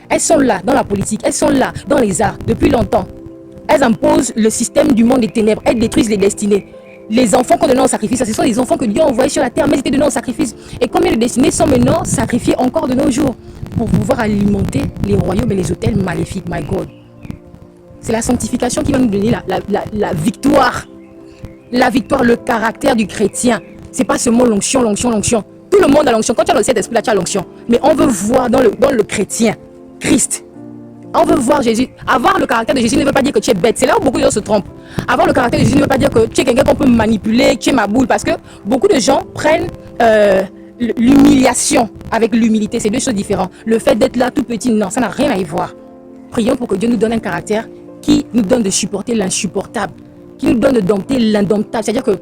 Elles sont là dans la politique, elles sont là dans les arts depuis longtemps. Elles imposent le système du monde des ténèbres, elles détruisent les destinées. Les enfants qu'on donne en sacrifice, ce sont les enfants que Dieu a envoyés sur la terre, mais ils étaient donnés en sacrifice. Et combien de destinées sont maintenant sacrifiées encore de nos jours pour pouvoir alimenter les royaumes et les hôtels maléfiques, my God. C'est la sanctification qui va nous donner la victoire. La victoire, le caractère du chrétien. C'est pas seulement l'onction, l'onction, l'onction. Tout le monde a l'onction. Quand tu as le Saint-Esprit, là, tu as l'onction. Mais on veut voir dans le chrétien, Christ. On veut voir Jésus. Avoir le caractère de Jésus ne veut pas dire que tu es bête. C'est là où beaucoup de gens se trompent. Avoir le caractère de Jésus ne veut pas dire que tu es quelqu'un qu'on peut manipuler, que tu es ma boule. Parce que beaucoup de gens prennent l'humiliation avec l'humilité. C'est deux choses différentes. Le fait d'être là tout petit, non, ça n'a rien à y voir. Prions pour que Dieu nous donne un caractère qui nous donne de supporter l'insupportable, qui nous donne de dompter l'indomptable. C'est-à-dire que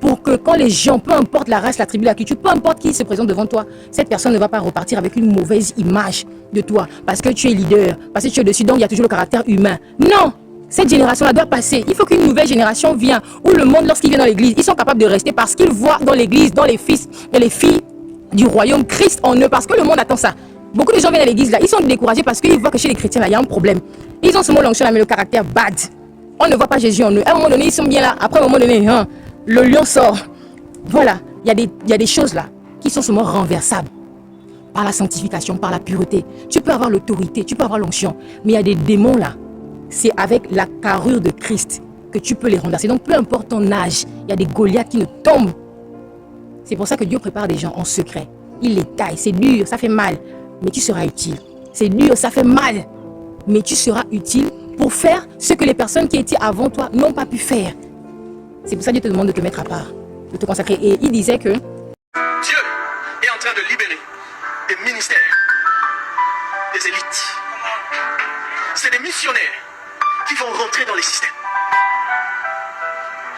pour que quand les gens, peu importe la race, la tribu, la culture, peu importe qui se présente devant toi, cette personne ne va pas repartir avec une mauvaise image de toi parce que tu es leader, parce que tu es dessus, donc il y a toujours le caractère humain. Non! Cette génération-là doit passer. Il faut qu'une nouvelle génération vienne où le monde, lorsqu'il vient dans l'église, ils sont capables de rester parce qu'ils voient dans l'église, dans les fils et les filles du royaume, Christ en eux, parce que le monde attend ça. Beaucoup de gens viennent à l'église là, ils sont découragés parce qu'ils voient que chez les chrétiens là, il y a un problème. Ils ont seulement l'onction là, mais le caractère bad. On ne voit pas Jésus en eux. À un moment donné, ils sont bien là. Après, à un moment donné, le lion sort. Voilà, il y a des choses là qui sont seulement renversables par la sanctification, par la pureté. Tu peux avoir l'autorité, tu peux avoir l'onction, mais il y a des démons là. C'est avec la carrure de Christ que tu peux les renverser. Donc, peu importe ton âge, il y a des Goliaths qui ne tombent. C'est pour ça que Dieu prépare des gens en secret. Il les taille. C'est dur, ça fait mal, mais tu seras utile. C'est dur, ça fait mal, mais tu seras utile pour faire ce que les personnes qui étaient avant toi n'ont pas pu faire. C'est pour ça que Dieu te demande de te mettre à part, de te consacrer. Et il disait que Dieu est en train de libérer des ministères, des élites. C'est des missionnaires qui vont rentrer dans les systèmes,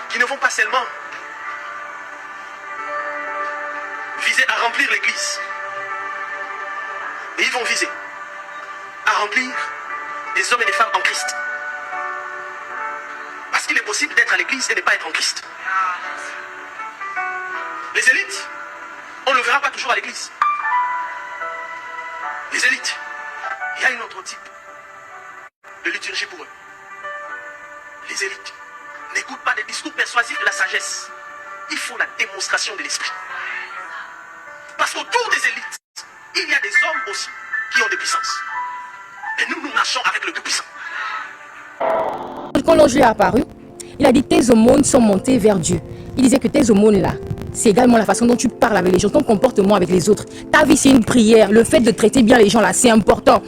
qui ne vont pas seulement viser à remplir l'église, mais ils vont viser à remplir des hommes et des femmes en Christ. Parce qu'il est possible d'être à l'église et ne pas être en Christ. Les élites, on ne le verra pas toujours à l'église. Les élites, il y a un autre type de liturgie pour eux. Les élites n'écoutent pas des discours persuasifs de la sagesse. Il faut la démonstration de l'esprit. Parce qu'autour des élites, il y a des hommes aussi qui ont des puissances. Et nous marchons avec le Tout-Puissant. quand l'ange lui est apparu, il a dit tes aumônes sont montées vers Dieu. Il disait que tes aumônes là, c'est également la façon dont tu parles avec les gens, ton comportement avec les autres. Ta vie c'est une prière, le fait de traiter bien les gens là, c'est important.